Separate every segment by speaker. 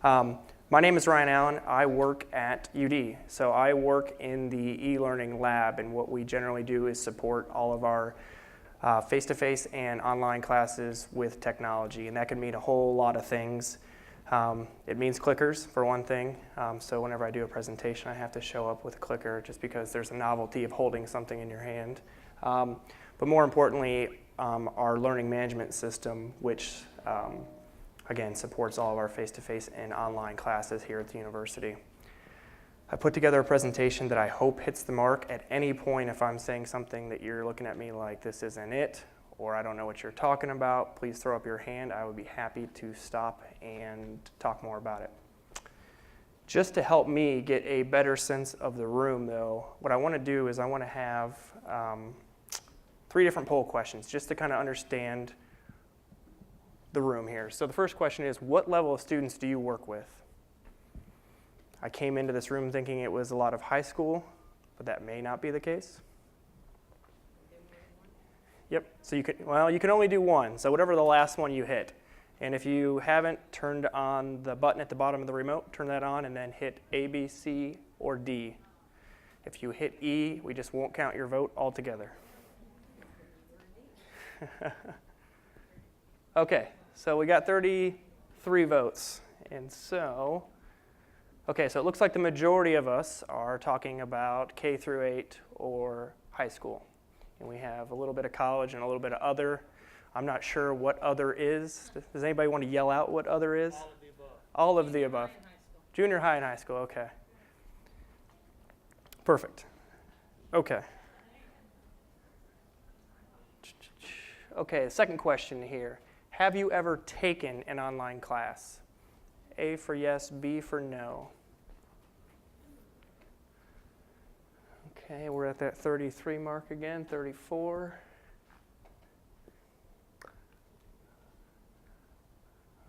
Speaker 1: My name is Ryan Allen. I work at UD. So I work in the e-learning lab, and what we generally do is support all of our face-to-face and online classes with technology, and that can mean a whole lot of things. It means clickers, for one thing. So whenever I do a presentation, I have to show up with a clicker just because there's a novelty of holding something in your hand. But more importantly, our learning management system, which again supports all of our face-to-face and online classes here at the university. I put together a presentation that I hope hits the mark. At any point, if I'm saying something that you're looking at me like this isn't it, or I don't know what you're talking about, please throw up your hand. I would be happy to stop and talk more about it. Just to help me get a better sense of the room, though, what I want to do is I want to have 3 different poll questions just to kind of understand the room here. So the first question is, what level of students do you work with? I came into this room thinking it was a lot of high school, but that may not be the case. Yep, so you can only do one, so whatever the last one you hit. And if you haven't turned on the button at the bottom of the remote, turn that on and then hit A, B, C, or D. If you hit E, we just won't count your vote altogether. Okay, so we got 33 votes. And so, okay, so it looks like the majority of us are talking about K through 8 or high school. And we have a little bit of college and a little bit of other. I'm not sure what other is. Does anybody want to yell out what other is?
Speaker 2: All of the above.
Speaker 1: All of the above. Junior high and high school, okay. Perfect. Okay. Okay, second question here. Have you ever taken an online class? A for yes, B for no. Okay, we're at that 33 mark again, 34.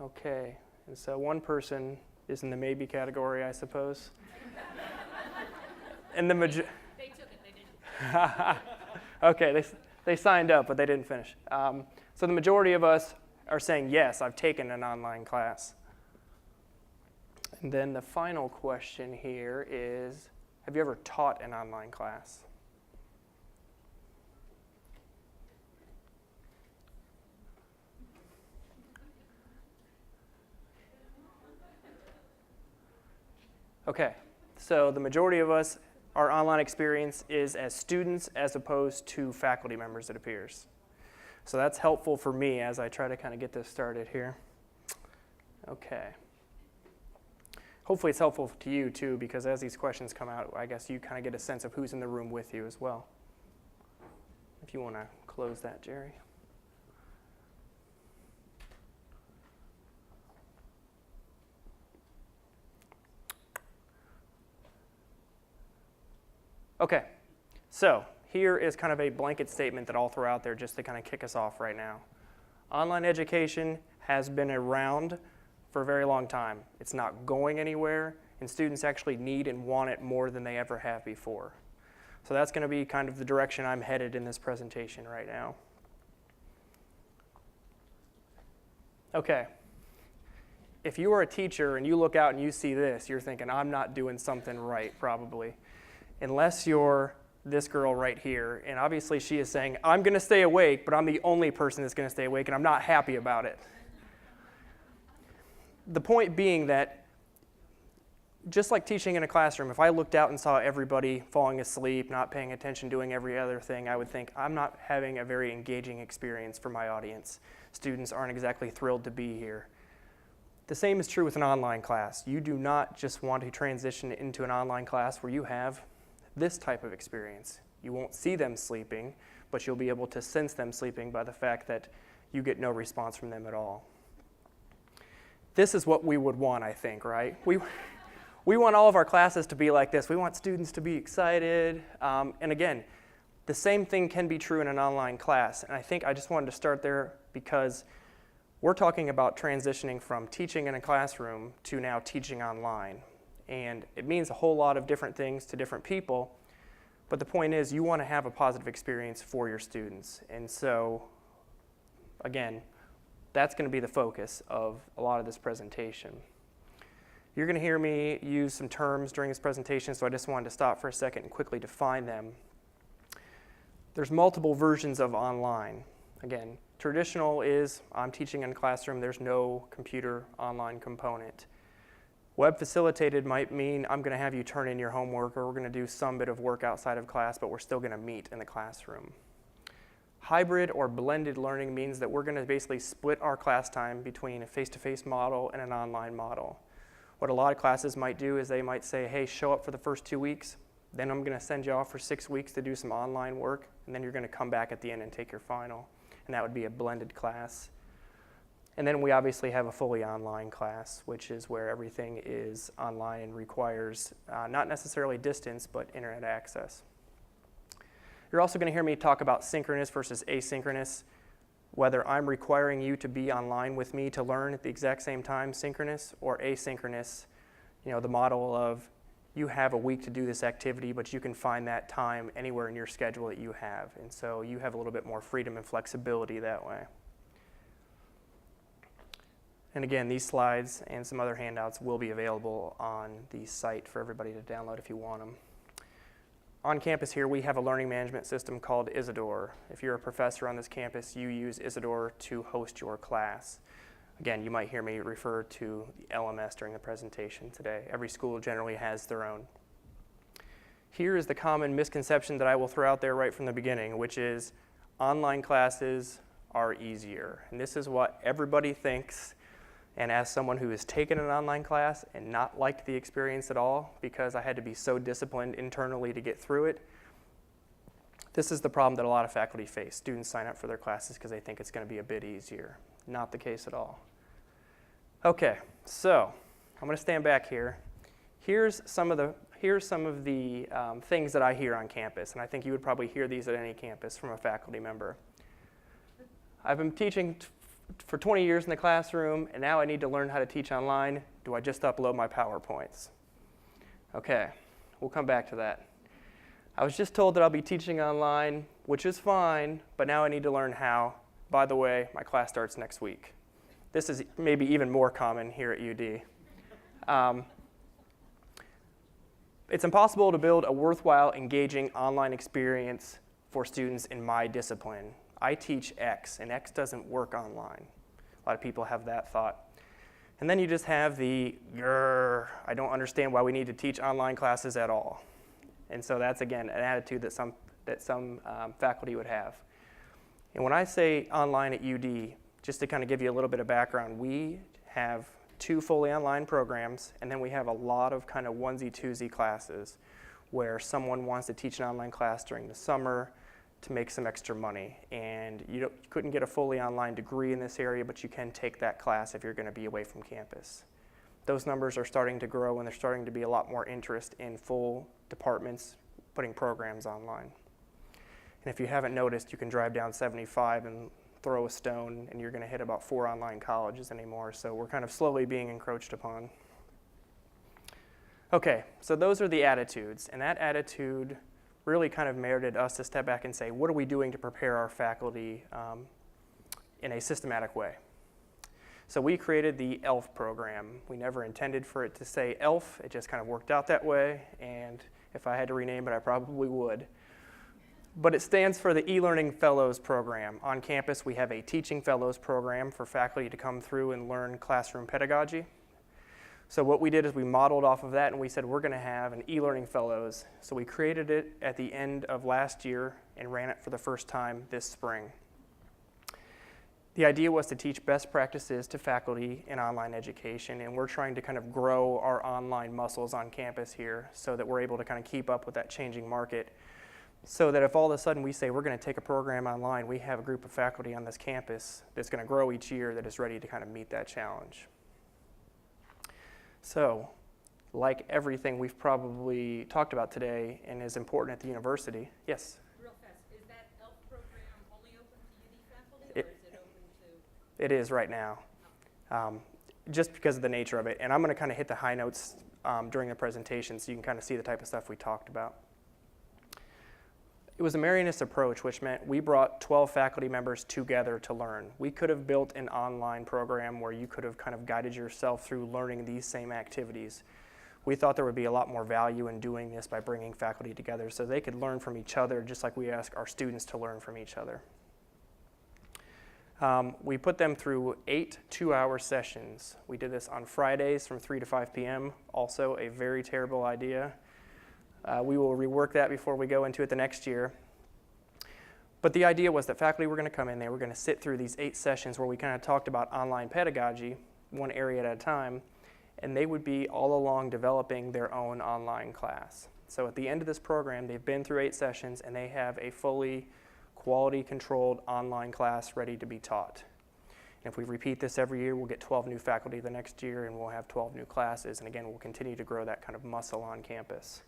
Speaker 1: Okay, and so one person is in the maybe category, I suppose. And the
Speaker 2: They took it, they didn't.
Speaker 1: Okay, they signed up, but they didn't finish. So the majority of us are saying, yes, I've taken an online class. And then the final question here is, have you ever taught an online class? Okay, so the majority of us, our online experience is as students as opposed to faculty members, it appears. So that's helpful for me as I try to kind of get this started here. Okay. Hopefully it's helpful to you too, because as these questions come out, I guess you kind of get a sense of who's in the room with you as well. If you want to close that, Jerry. Okay, so here is kind of a blanket statement that I'll throw out there just to kind of kick us off right now. Online education has been around for a very long time. It's not going anywhere, and students actually need and want it more than they ever have before. So that's going to be kind of the direction I'm headed in this presentation right now. Okay. If you are a teacher and you look out and you see this, you're thinking, I'm not doing something right, probably. Unless you're this girl right here, and obviously she is saying, I'm going to stay awake, but I'm the only person that's going to stay awake, and I'm not happy about it. The point being that just like teaching in a classroom, if I looked out and saw everybody falling asleep, not paying attention, doing every other thing, I would think, I'm not having a very engaging experience for my audience. Students aren't exactly thrilled to be here. The same is true with an online class. You do not just want to transition into an online class where you have this type of experience. You won't see them sleeping, but you'll be able to sense them sleeping by the fact that you get no response from them at all. This is what we would want, I think, right? We want all of our classes to be like this. We want students to be excited. And again, the same thing can be true in an online class. And I think I just wanted to start there because we're talking about transitioning from teaching in a classroom to now teaching online. And it means a whole lot of different things to different people, but the point is you want to have a positive experience for your students. And so, again, that's going to be the focus of a lot of this presentation. You're going to hear me use some terms during this presentation, so I just wanted to stop for a second and quickly define them. There's multiple versions of online. Again, traditional is I'm teaching in a classroom, there's no computer online component. Web facilitated might mean I'm going to have you turn in your homework, or we're going to do some bit of work outside of class, but we're still going to meet in the classroom. Hybrid or blended learning means that we're going to basically split our class time between a face-to-face model and an online model. What a lot of classes might do is they might say, hey, show up for the first 2 weeks, then I'm going to send you off for 6 weeks to do some online work, and then you're going to come back at the end and take your final. And that would be a blended class. And then we obviously have a fully online class, which is where everything is online and requires not necessarily distance, but internet access. You're also going to hear me talk about synchronous versus asynchronous, whether I'm requiring you to be online with me to learn at the exact same time, synchronous, or asynchronous, the model of you have a week to do this activity, but you can find that time anywhere in your schedule that you have. And so you have a little bit more freedom and flexibility that way. And again, these slides and some other handouts will be available on the site for everybody to download if you want them. On campus here, we have a learning management system called Isidore. If you're a professor on this campus, you use Isidore to host your class. Again, you might hear me refer to the LMS during the presentation today. Every school generally has their own. Here is the common misconception that I will throw out there right from the beginning, which is online classes are easier. And this is what everybody thinks. And as someone who has taken an online class and not liked the experience at all because I had to be so disciplined internally to get through it, this is the problem that a lot of faculty face. Students sign up for their classes because they think it's going to be a bit easier. Not the case at all. Okay, so I'm going to stand back here. Here's some of the things that I hear on campus, and I think you would probably hear these at any campus from a faculty member. I've been teaching for 20 years in the classroom, and now I need to learn how to teach online. Do I just upload my PowerPoints? Okay, we'll come back to that. I was just told that I'll be teaching online, which is fine, but now I need to learn how. By the way, my class starts next week. This is maybe even more common here at UD. It's impossible to build a worthwhile, engaging online experience for students in my discipline. I teach X, and X doesn't work online. A lot of people have that thought. And then you just have the, I don't understand why we need to teach online classes at all. And so that's, again, an attitude that some faculty would have. And when I say online at UD, just to kind of give you a little bit of background, we have 2 fully online programs, and then we have a lot of kind of onesie-twosie classes where someone wants to teach an online class during the summer to make some extra money. And you couldn't get a fully online degree in this area, but you can take that class if you're going to be away from campus. Those numbers are starting to grow, and there's starting to be a lot more interest in full departments putting programs online. And if you haven't noticed, you can drive down 75 and throw a stone, and you're going to hit about 4 online colleges anymore. So we're kind of slowly being encroached upon. Okay, so those are the attitudes, and that attitude really kind of merited us to step back and say, what are we doing to prepare our faculty in a systematic way? So we created the ELF program. We never intended for it to say ELF. It just kind of worked out that way, and if I had to rename it, I probably would. But it stands for the E-Learning Fellows Program. On campus, we have a Teaching Fellows Program for faculty to come through and learn classroom pedagogy. So what we did is we modeled off of that, and we said we're going to have an E-Learning Fellows. So we created it at the end of last year and ran it for the first time this spring. The idea was to teach best practices to faculty in online education, and we're trying to kind of grow our online muscles on campus here so that we're able to kind of keep up with that changing market, so that if all of a sudden we say we're going to take a program online, we have a group of faculty on this campus that's going to grow each year that is ready to kind of meet that challenge. So, like everything we've probably talked about today and is important at the university, yes?
Speaker 2: Real fast, is that ELF program only open to UD faculty, or is it open to?
Speaker 1: It is right now, just because of the nature of it. And I'm going to kind of hit the high notes during the presentation so you can kind of see the type of stuff we talked about. It was a Marianist approach, which meant we brought 12 faculty members together to learn. We could have built an online program where you could have kind of guided yourself through learning these same activities. We thought there would be a lot more value in doing this by bringing faculty together so they could learn from each other just like we ask our students to learn from each other. We put them through 8 two-hour sessions. We did this on Fridays from 3 to 5 p.m., also a very terrible idea. We will rework that before we go into it the next year. But the idea was that faculty were going to come in, they were going to sit through these 8 sessions where we kind of talked about online pedagogy, one area at a time, and they would be all along developing their own online class. So at the end of this program, they've been through 8 sessions and they have a fully quality-controlled online class ready to be taught. And if we repeat this every year, we'll get 12 new faculty the next year and we'll have 12 new classes, and again, we'll continue to grow that kind of muscle on campus.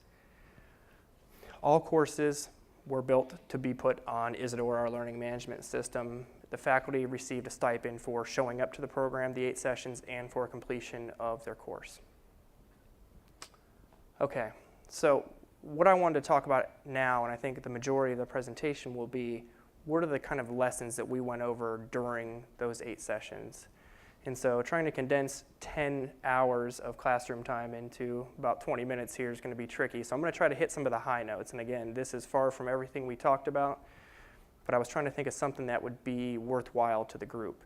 Speaker 1: All courses were built to be put on Isidore, our learning management system. The faculty received a stipend for showing up to the program, the 8 sessions, and for completion of their course. Okay, so what I wanted to talk about now, and I think the majority of the presentation will be, what are the kind of lessons that we went over during those 8 sessions? And so trying to condense 10 hours of classroom time into about 20 minutes here is going to be tricky. So I'm going to try to hit some of the high notes. And again, this is far from everything we talked about, but I was trying to think of something that would be worthwhile to the group.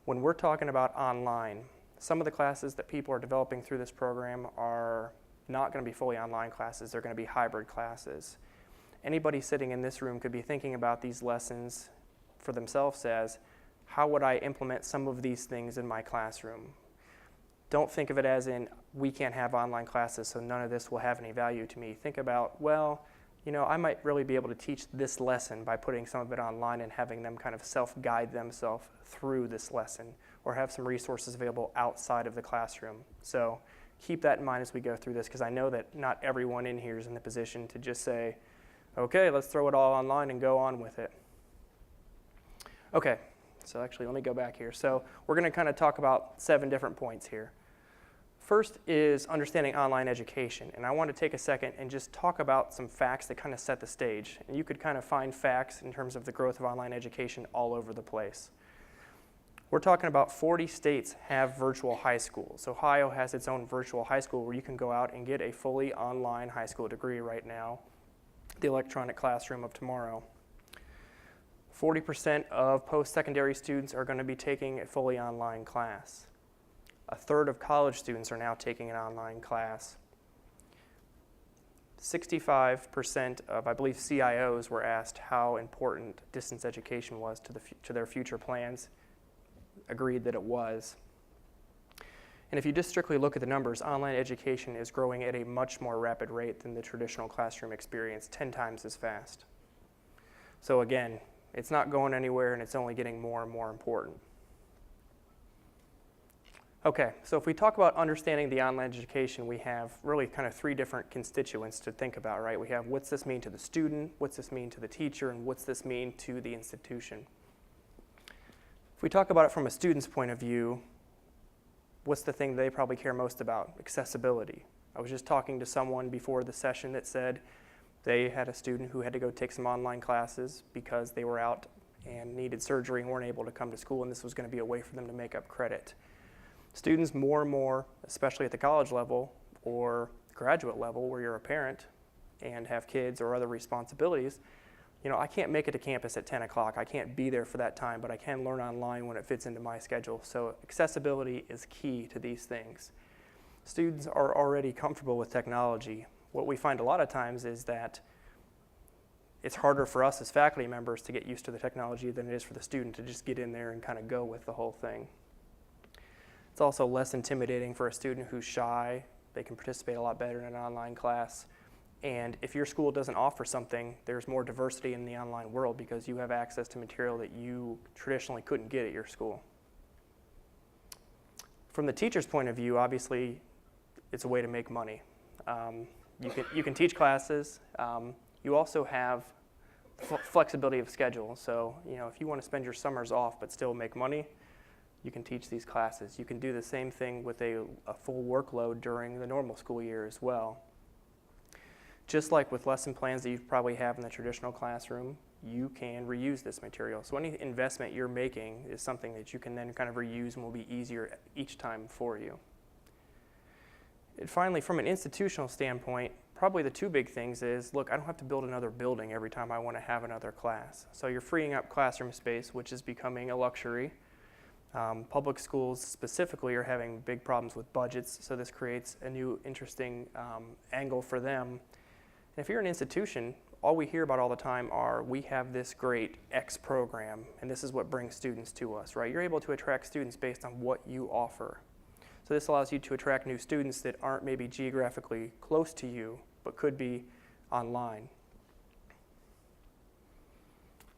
Speaker 1: When we're talking about online, some of the classes that people are developing through this program are not going to be fully online classes. They're going to be hybrid classes. Anybody sitting in this room could be thinking about these lessons for themselves as, how would I implement some of these things in my classroom? Don't think of it as in, we can't have online classes, so none of this will have any value to me. Think about, well, you know, I might really be able to teach this lesson by putting some of it online and having them kind of self-guide themselves through this lesson, or have some resources available outside of the classroom. So keep that in mind as we go through this, because I know that not everyone in here is in the position to just say, okay, let's throw it all online and go on with it. Okay. So actually, let me go back here. So we're going to kind of talk about 7 different points here. First is understanding online education. And I want to take a second and just talk about some facts that kind of set the stage. And you could kind of find facts in terms of the growth of online education all over the place. We're talking about 40 states have virtual high schools. Ohio has its own virtual high school where you can go out and get a fully online high school degree right now, the electronic classroom of tomorrow. 40% of post-secondary students are going to be taking a fully online class. A third of college students are now taking an online class. 65% of, I believe, CIOs were asked how important distance education was to their future plans, agreed that it was. And if you just strictly look at the numbers, online education is growing at a much more rapid rate than the traditional classroom experience, 10 times as fast. So again, it's not going anywhere, and it's only getting more and more important. Okay, so if we talk about understanding the online education, we have really kind of 3 different constituents to think about, right? We have, what's this mean to the student, what's this mean to the teacher, and what's this mean to the institution? If we talk about it from a student's point of view, what's the thing they probably care most about? Accessibility. I was just talking to someone before the session that said, they had a student who had to go take some online classes because they were out and needed surgery and weren't able to come to school, and this was going to be a way for them to make up credit. Students more and more, especially at the college level or graduate level where you're a parent and have kids or other responsibilities, you know, I can't make it to campus at 10 o'clock. I can't be there for that time, but I can learn online when it fits into my schedule. So accessibility is key to these things. Students are already comfortable with technology. What we find a lot of times is that it's harder for us as faculty members to get used to the technology than it is for the student to just get in there and kind of go with the whole thing. It's also less intimidating for a student who's shy. They can participate a lot better in an online class. And if your school doesn't offer something, there's more diversity in the online world because you have access to material that you traditionally couldn't get at your school. From the teacher's point of view, obviously, it's a way to make money. You can teach classes. You also have flexibility of schedule. So, you know, if you want to spend your summers off but still make money, you can teach these classes. You can do the same thing with a full workload during the normal school year as well. Just like with lesson plans that you probably have in the traditional classroom, you can reuse this material. So any investment you're making is something that you can then kind of reuse and will be easier each time for you. And finally, from an institutional standpoint, probably the two big things is, look, I don't have to build another building every time I want to have another class. So you're freeing up classroom space, which is becoming a luxury. Public schools specifically are having big problems with budgets, so this creates a new interesting angle for them. And if you're an institution, all we hear about all the time are, we have this great X program, and this is what brings students to us, right? You're able to attract students based on what you offer. So this allows you to attract new students that aren't maybe geographically close to you, but could be online.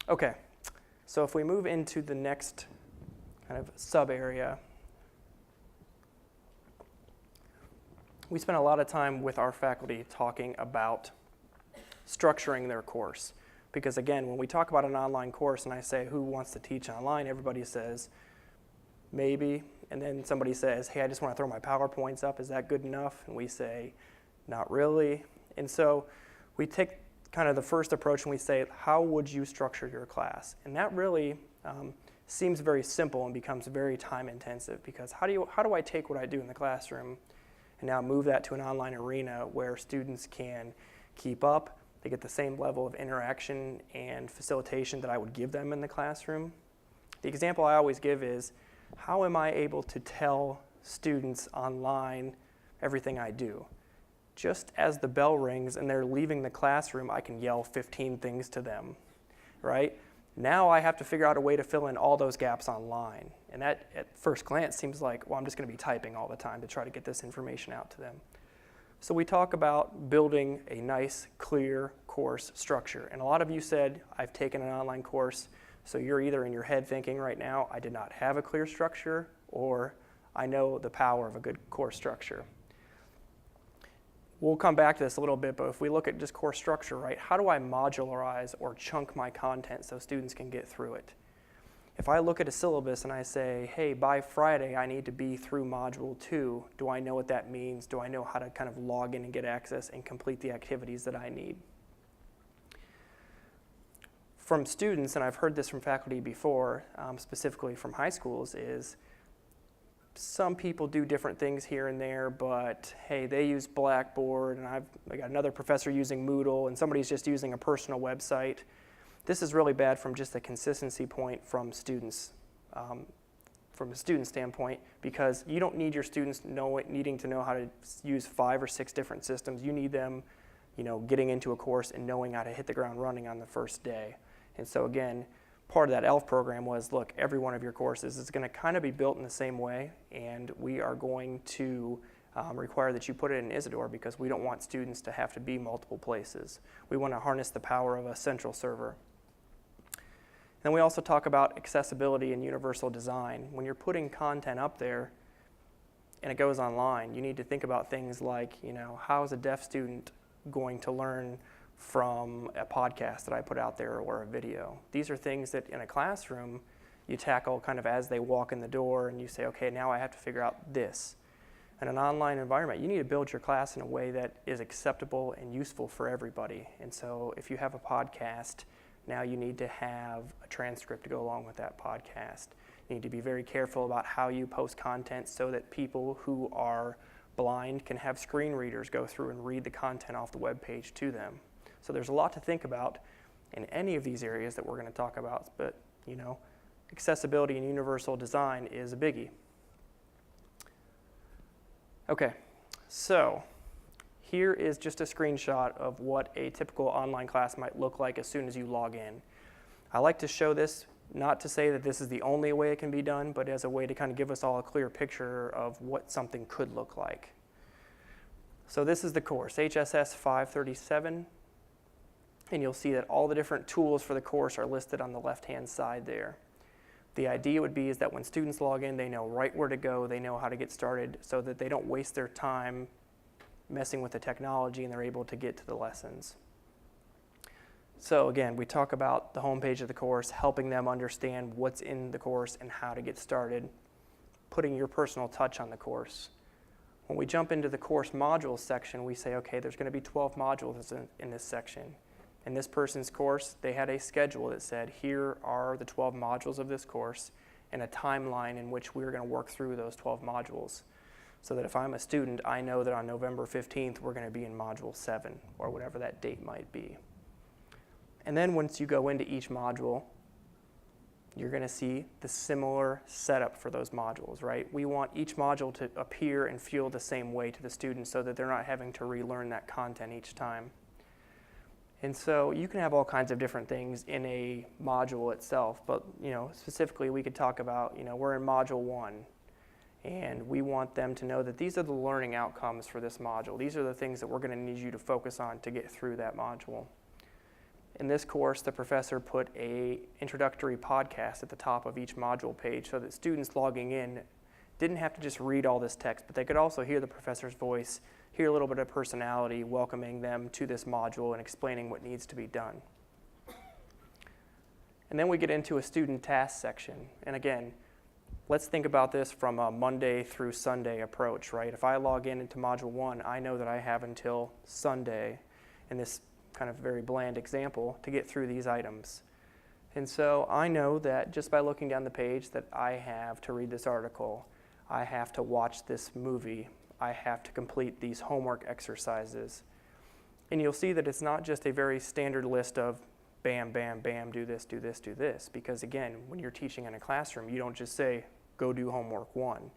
Speaker 1: Okay, so if we move into the next kind of sub-area, we spend a lot of time with our faculty talking about structuring their course. Because again, when we talk about an online course and I say, who wants to teach online, everybody says, maybe. And then somebody says, hey, I just want to throw my PowerPoints up. Is that good enough? And we say, not really. And so we take kind of the first approach and we say, how would you structure your class? And that really seems very simple and becomes very time intensive, because how do I take what I do in the classroom and now move that to an online arena where students can keep up, they get the same level of interaction and facilitation that I would give them in the classroom? The example I always give is, how am I able to tell students online everything I do? Just as the bell rings and they're leaving the classroom, I can yell 15 things to them, right? Now I have to figure out a way to fill in all those gaps online. And that, at first glance, seems like, well, I'm just going to be typing all the time to try to get this information out to them. So we talk about building a nice, clear course structure. And a lot of you said, I've taken an online course, so you're either in your head thinking right now, I did not have a clear structure, or I know the power of a good course structure. We'll come back to this a little bit, but if we look at just course structure, right, how do I modularize or chunk my content so students can get through it? If I look at a syllabus and I say, hey, by Friday I need to be through module 2, do I know what that means? Do I know how to kind of log in and get access and complete the activities that I need? From students, and I've heard this from faculty before, specifically from high schools, is some people do different things here and there, but hey, they use Blackboard, and I got another professor using Moodle, and somebody's just using a personal website. This is really bad from just a consistency point from students, from a student standpoint, because you don't need your students needing to know how to use 5 or 6 different systems. You need them, getting into a course and knowing how to hit the ground running on the first day. And so again, part of that ELF program was, look, every one of your courses is going to kind of be built in the same way, and we are going to require that you put it in Isidore, because we don't want students to have to be multiple places. We want to harness the power of a central server. Then we also talk about accessibility and universal design. When you're putting content up there and it goes online, you need to think about things like, how is a deaf student going to learn from a podcast that I put out there or a video? These are things that in a classroom you tackle kind of as they walk in the door, and you say, okay, now I have to figure out this. In an online environment, you need to build your class in a way that is acceptable and useful for everybody. And so if you have a podcast, now you need to have a transcript to go along with that podcast. You need to be very careful about how you post content so that people who are blind can have screen readers go through and read the content off the web page to them. So there's a lot to think about in any of these areas that we're going to talk about, but accessibility and universal design is a biggie. Okay, so here is just a screenshot of what a typical online class might look like as soon as you log in. I like to show this, not to say that this is the only way it can be done, but as a way to kind of give us all a clear picture of what something could look like. So this is the course, HSS 537. And you'll see that all the different tools for the course are listed on the left-hand side there. The idea would be is that when students log in, they know right where to go, they know how to get started, so that they don't waste their time messing with the technology and they're able to get to the lessons. So again, we talk about the homepage of the course, helping them understand what's in the course and how to get started, putting your personal touch on the course. When we jump into the course modules section, we say, okay, there's going to be 12 modules in this section. In this person's course, they had a schedule that said, here are the 12 modules of this course and a timeline in which we're going to work through those 12 modules. So that if I'm a student, I know that on November 15th, we're going to be in module 7 or whatever that date might be. And then once you go into each module, you're going to see the similar setup for those modules, right? We want each module to appear and feel the same way to the students so that they're not having to relearn that content each time. And so you can have all kinds of different things in a module itself, but specifically we could talk about, we're in module 1, and we want them to know that these are the learning outcomes for this module. These are the things that we're going to need you to focus on to get through that module. In this course, the professor put an introductory podcast at the top of each module page so that students logging in didn't have to just read all this text, but they could also hear the professor's voice, hear a little bit of personality welcoming them to this module and explaining what needs to be done. And then we get into a student task section. And again, let's think about this from a Monday through Sunday approach, right? If I log into module 1, I know that I have until Sunday, in this kind of very bland example, to get through these items. And so I know that just by looking down the page that I have to read this article, I have to watch this movie, I have to complete these homework exercises. And you'll see that it's not just a very standard list of bam, bam, bam, do this, do this, do this. Because again, when you're teaching in a classroom, you don't just say, go do homework 1.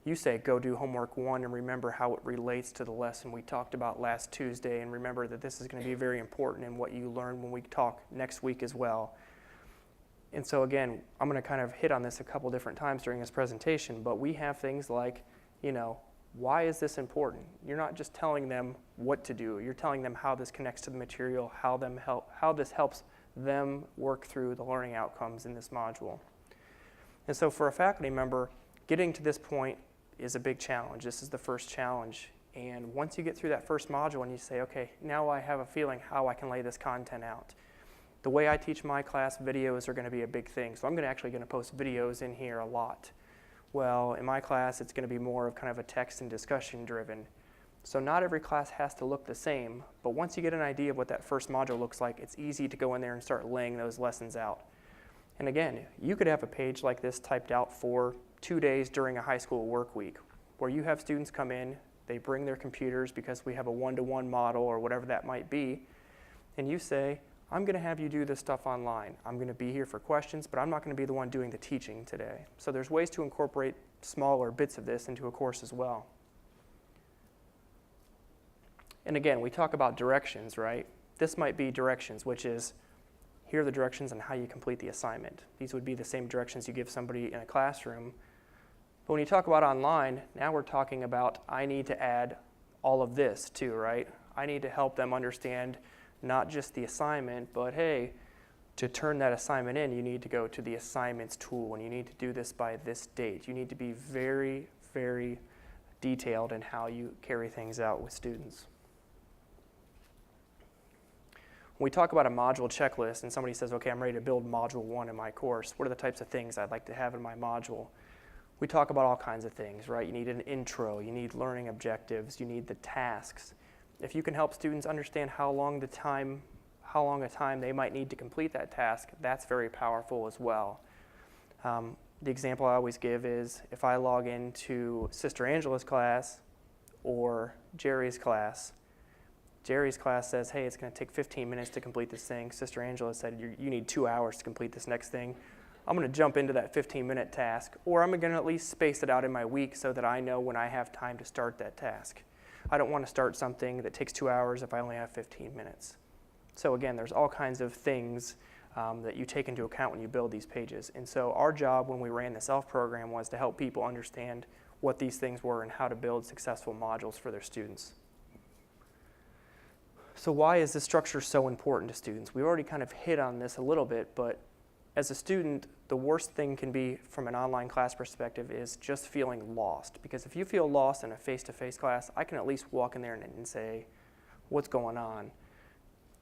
Speaker 1: You say, go do homework 1 and remember how it relates to the lesson we talked about last Tuesday, and remember that this is going to be very important in what you learn when we talk next week as well. And so again, I'm going to kind of hit on this a couple different times during this presentation, but we have things like, why is this important? You're not just telling them what to do, you're telling them how this connects to the material, how this helps them work through the learning outcomes in this module. And so for a faculty member, getting to this point is a big challenge. This is the first challenge. And once you get through that first module and you say, okay, now I have a feeling how I can lay this content out. The way I teach my class, videos are going to be a big thing. So I'm actually going to post videos in here a lot. Well, in my class, it's going to be more of kind of a text and discussion driven. So not every class has to look the same, but once you get an idea of what that first module looks like, it's easy to go in there and start laying those lessons out. And again, you could have a page like this typed out for 2 days during a high school work week, where you have students come in, they bring their computers because we have a one-to-one model or whatever that might be, and you say, I'm going to have you do this stuff online. I'm going to be here for questions, but I'm not going to be the one doing the teaching today. So there's ways to incorporate smaller bits of this into a course as well. And again, we talk about directions, right? This might be directions, which is, here are the directions on how you complete the assignment. These would be the same directions you give somebody in a classroom. But when you talk about online, now we're talking about, I need to add all of this too, right? I need to help them understand not just the assignment, but hey, to turn that assignment in, you need to go to the assignments tool, and you need to do this by this date. You need to be very, very detailed in how you carry things out with students. When we talk about a module checklist and somebody says, okay, I'm ready to build module 1 in my course, what are the types of things I'd like to have in my module? We talk about all kinds of things, right? You need an intro, you need learning objectives, you need the tasks. If you can help students understand how long a time they might need to complete that task, that's very powerful as well. The example I always give is if I log into Sister Angela's class or Jerry's class says, hey, it's going to take 15 minutes to complete this thing. Sister Angela said, you need 2 hours to complete this next thing. I'm going to jump into that 15-minute task, or I'm going to at least space it out in my week so that I know when I have time to start that task. I don't want to start something that takes 2 hours if I only have 15 minutes. So again, there's all kinds of things that you take into account when you build these pages. And so our job when we ran the SELF program was to help people understand what these things were and how to build successful modules for their students. So why is this structure so important to students? We've already kind of hit on this a little bit, but as a student, the worst thing can be from an online class perspective is just feeling lost. Because if you feel lost in a face-to-face class, I can at least walk in there and say, what's going on?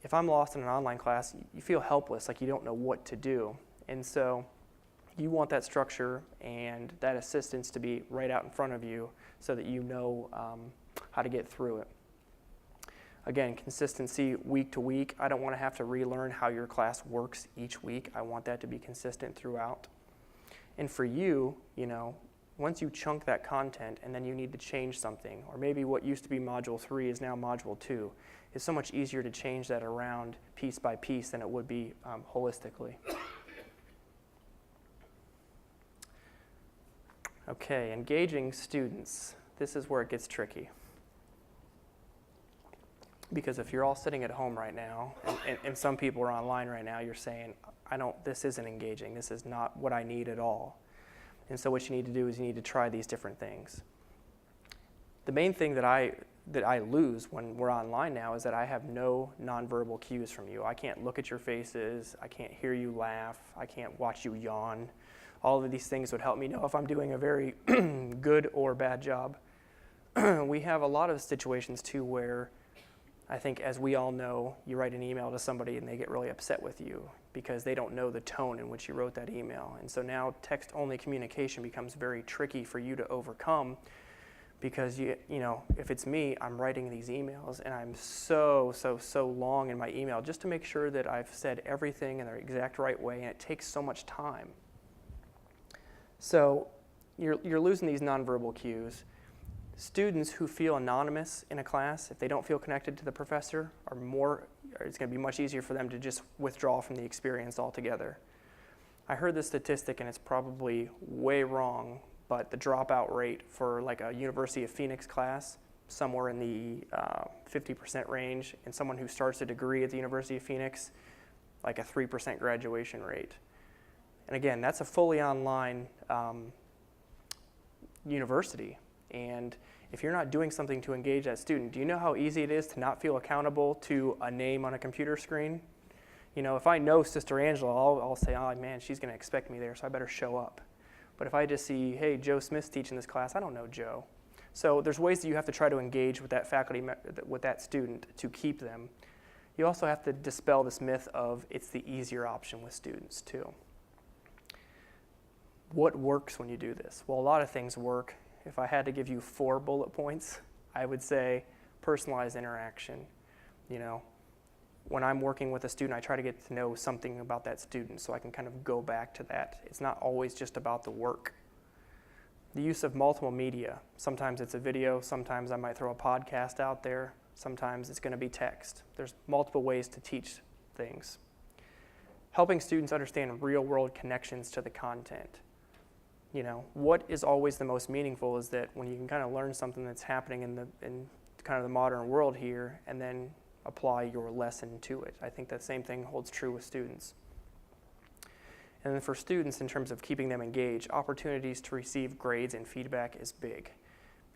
Speaker 1: If I'm lost in an online class, you feel helpless, like you don't know what to do. And so You want that structure and that assistance to be right out in front of you so that you know how to get through it. Again, consistency week to week. I don't want to have to relearn how your class works each week. I want that to be consistent throughout. And for you, once you chunk that content and then you need to change something, or maybe what used to be Module 3 is now Module 2, it's so much easier to change that around piece by piece than it would be holistically. Okay, engaging students. This is where it gets tricky. Because if you're all sitting at home right now, and some people are online right now, you're saying, this isn't engaging, this is not what I need at all. And so what you need to do is you need to try these different things. The main thing that I lose when we're online now is that I have no nonverbal cues from you. I can't look at your faces, I can't hear you laugh, I can't watch you yawn. All of these things would help me know if I'm doing a very good or bad job. We have a lot of situations too where I think, as we all know, you write an email to somebody and they get really upset with you because they don't know the tone in which you wrote that email. And so now text-only communication becomes very tricky for you to overcome because, if it's me, I'm writing these emails and I'm so long in my email just to make sure that I've said everything in the exact right way, and it takes so much time. So you're losing these nonverbal cues. Students who feel anonymous in a class, if they don't feel connected to the professor, it's going to be much easier for them to just withdraw from the experience altogether. I heard this statistic, and it's probably way wrong, but the dropout rate for like a University of Phoenix class, somewhere in the 50% range, and someone who starts a degree at the University of Phoenix, like a 3% graduation rate. And again, that's a fully online university. And if you're not doing something to engage that student, do you know how easy it is to not feel accountable to a name on a computer screen? If I know Sister Angela, I'll say, oh man, she's going to expect me there, so I better show up. But if I just see, hey, Joe Smith's teaching this class, I don't know Joe. So there's ways that you have to try to engage with that faculty, with that student to keep them. You also have to dispel this myth of it's the easier option with students too. What works when you do this? Well, a lot of things work. If I had to give you 4 bullet points, I would say personalized interaction. When I'm working with a student, I try to get to know something about that student so I can kind of go back to that. It's not always just about the work. The use of multiple media. Sometimes it's a video, sometimes I might throw a podcast out there, sometimes it's going to be text. There's multiple ways to teach things. Helping students understand real-world connections to the content. What is always the most meaningful is that when you can kind of learn something that's happening in kind of the modern world here and then apply your lesson to it. I think that same thing holds true with students. And then for students, in terms of keeping them engaged, opportunities to receive grades and feedback is big.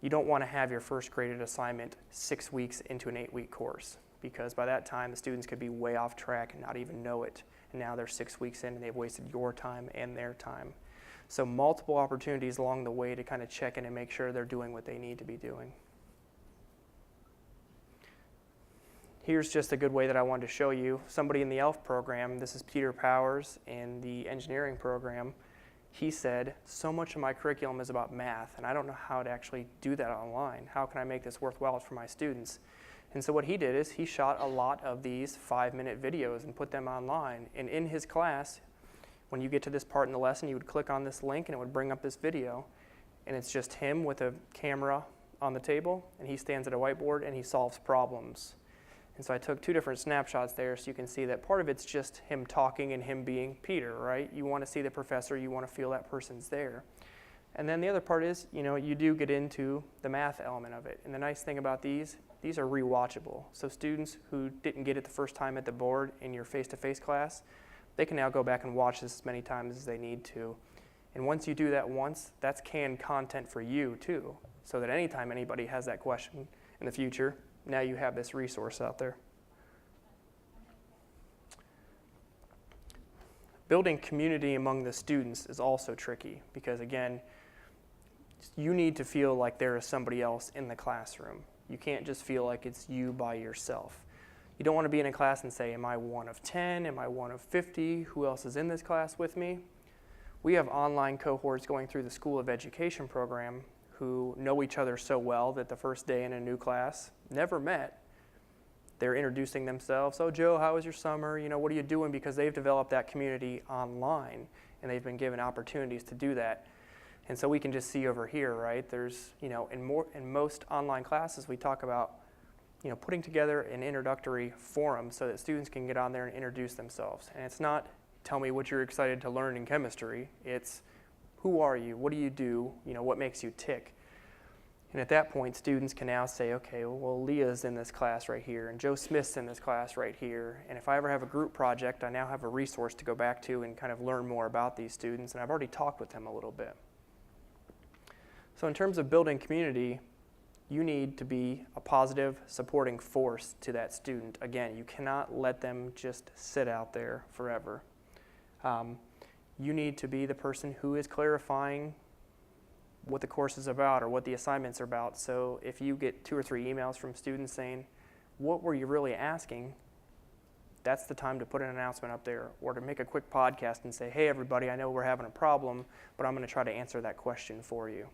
Speaker 1: You don't want to have your first graded assignment 6 weeks into an 8-week course, because by that time the students could be way off track and not even know it. And now they're 6 weeks in and they've wasted your time and their time. So multiple opportunities along the way to kind of check in and make sure they're doing what they need to be doing. Here's just a good way that I wanted to show you. Somebody in the ELF program, this is Peter Powers in the engineering program, he said, so much of my curriculum is about math, and I don't know how to actually do that online. How can I make this worthwhile for my students? And so what he did is he shot a lot of these 5-minute videos and put them online. And in his class, when you get to this part in the lesson, you would click on this link and it would bring up this video. And it's just him with a camera on the table, and he stands at a whiteboard and he solves problems. And so I took 2 different snapshots there so you can see that part of it's just him talking and him being Peter, right? You want to see the professor, you want to feel that person's there. And then the other part is, you do get into the math element of it. And the nice thing about these are rewatchable. So students who didn't get it the first time at the board in your face-to-face class, they can now go back and watch this as many times as they need to. And once you do that once, that's canned content for you too, so that anytime anybody has that question in the future, now you have this resource out there. Building community among the students is also tricky because, again, you need to feel like there is somebody else in the classroom. You can't just feel like it's you by yourself. You don't want to be in a class and say, am I one of 10? Am I one of 50? Who else is in this class with me? We have online cohorts going through the School of Education program who know each other so well that the first day in a new class, never met, they're introducing themselves. Oh, Joe, how was your summer? You know, what are you doing? Because they've developed that community online, and they've been given opportunities to do that. And so we can just see over here, right? There's, you know, in most online classes, we talk about, you know, putting together an introductory forum so that students can get on there and introduce themselves. And it's not, tell me what you're excited to learn in chemistry. It's, who are you? What do you do? You know, what makes you tick? And at that point, students can now say, okay, well, Leah's in this class right here, and Joe Smith's in this class right here. And if I ever have a group project, I now have a resource to go back to and kind of learn more about these students. And I've already talked with them a little bit. So in terms of building community, you need to be a positive, supporting force to that student. Again, you cannot let them just sit out there forever. You need to be the person who is clarifying what the course is about or what the assignments are about. So if you get 2 or 3 emails from students saying, what were you really asking? That's the time to put an announcement up there, or to make a quick podcast and say, hey everybody, I know we're having a problem, but I'm going to try to answer that question for you.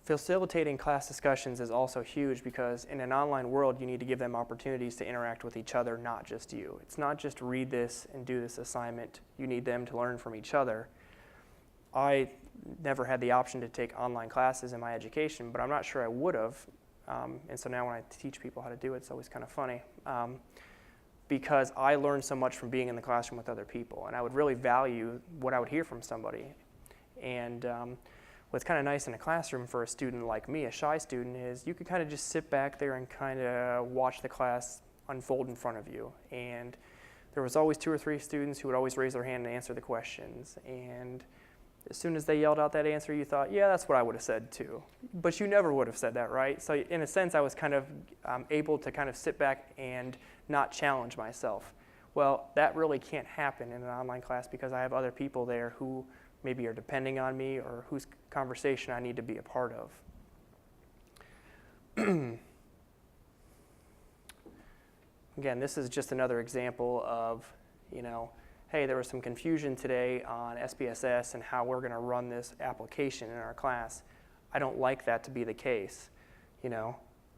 Speaker 1: Facilitating class discussions is also huge because in an online world, you need to give them opportunities to interact with each other, not just you. It's not just read this and do this assignment. You need them to learn from each other. I never had the option to take online classes in my education, but I'm not sure I would have. And so now when I teach people how to do it, it's always kind of funny. Because I learned so much from being in the classroom with other people, and I would really value what I would hear from somebody. And what's kind of nice in a classroom for a student like me, a shy student, is you could kind of just sit back there and kind of watch the class unfold in front of you. And there was always 2 or 3 students who would always raise their hand and answer the questions. And as soon as they yelled out that answer, you thought, yeah, that's what I would have said too. But you never would have said that, right? So in a sense, I was kind of able to kind of sit back and not challenge myself. Well, that really can't happen in an online class because I have other people there who maybe are depending on me or whose conversation I need to be a part of. Again, this is just another example of, you know, hey, there was some confusion today on SPSS and how we're going to run this application in our class. I don't like that to be the case. You know,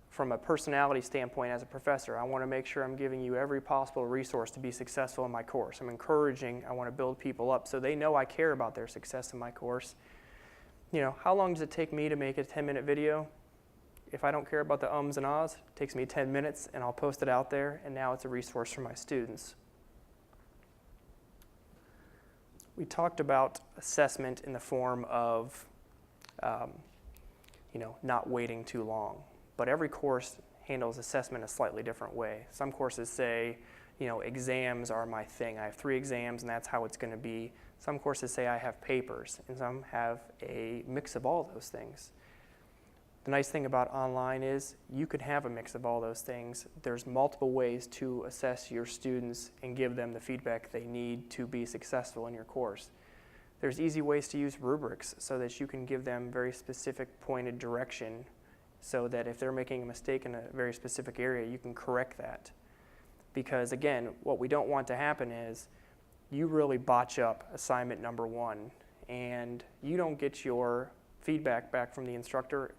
Speaker 1: from a personality standpoint as a professor, I want to make sure I'm giving you every possible resource to be successful in my course. I'm encouraging, I want to build people up so they know I care about their success in my course. You know, how long does it take me to make a 10-minute video? If I don't care about the ums and ahs, it takes me 10 minutes and I'll post it out there, and now it's a resource for my students. We talked about assessment in the form of, you know, not waiting too long. But every course handles assessment a slightly different way. Some courses say, you know, exams are my thing. I have 3 exams and that's how it's going to be. Some courses say I have papers, and some have a mix of all those things. The nice thing about online is you could have a mix of all those things. There's multiple ways to assess your students and give them the feedback they need to be successful in your course. There's easy ways to use rubrics so that you can give them very specific pointed direction so that if they're making a mistake in a very specific area, you can correct that. Because again, what we don't want to happen is you really botch up assignment number 1 and you don't get your feedback back from the instructor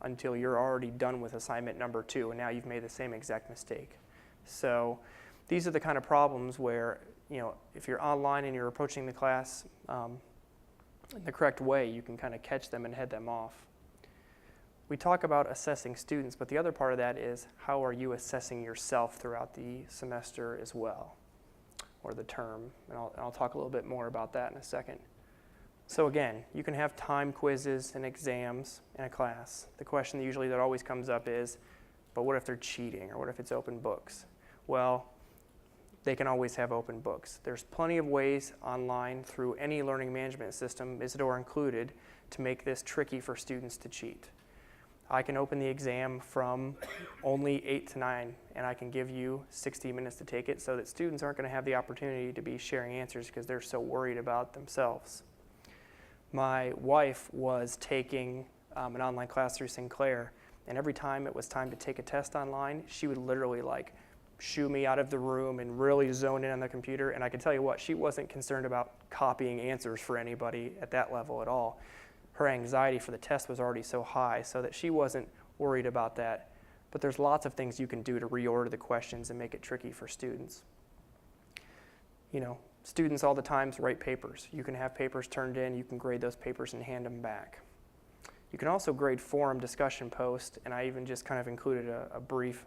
Speaker 1: until you're already done with assignment number 2 and now you've made the same exact mistake. So these are the kind of problems where, you know, if you're online and you're approaching the class in the correct way, you can kind of catch them and head them off. We talk about assessing students, but the other part of that is how are you assessing yourself throughout the semester as well, or the term, and I'll talk a little bit more about that in a second. So again, you can have time quizzes and exams in a class. The question usually that always comes up is, but what if they're cheating, or what if it's open books? Well, they can always have open books. There's plenty of ways online through any learning management system, Isidore included, to make this tricky for students to cheat. I can open the exam from only 8 to 9, and I can give you 60 minutes to take it so that students aren't going to have the opportunity to be sharing answers because they're so worried about themselves. My wife was taking an online class through Sinclair, and every time it was time to take a test online, she would literally like shoo me out of the room and really zone in on the computer. And I can tell you what, she wasn't concerned about copying answers for anybody at that level at all. Her anxiety for the test was already so high so that she wasn't worried about that. But there's lots of things you can do to reorder the questions and make it tricky for students. You know, students all the time write papers. You can have papers turned in, you can grade those papers and hand them back. You can also grade forum discussion posts, and I even just kind of included a brief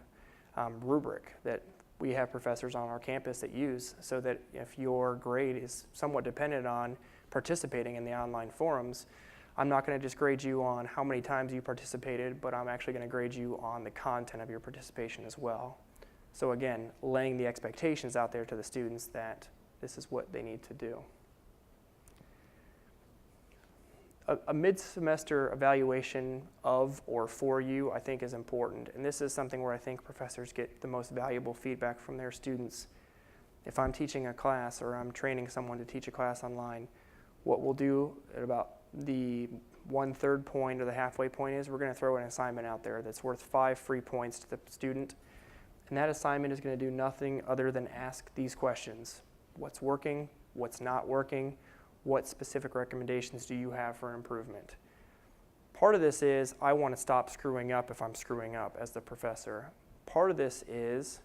Speaker 1: rubric that we have professors on our campus that use, so that if your grade is somewhat dependent on participating in the online forums, I'm not going to just grade you on how many times you participated, but I'm actually going to grade you on the content of your participation as well. So again, laying the expectations out there to the students that this is what they need to do. A mid-semester evaluation of or for you, I think, is important. And this is something where I think professors get the most valuable feedback from their students. If I'm teaching a class or I'm training someone to teach a class online, what we'll do at about the 1/3 point or the halfway point is we're going to throw an assignment out there that's worth 5 free points to the student. And that assignment is going to do nothing other than ask these questions. What's working? What's not working? What specific recommendations do you have for improvement? Part of this is I want to stop screwing up if I'm screwing up as the professor. Part of this is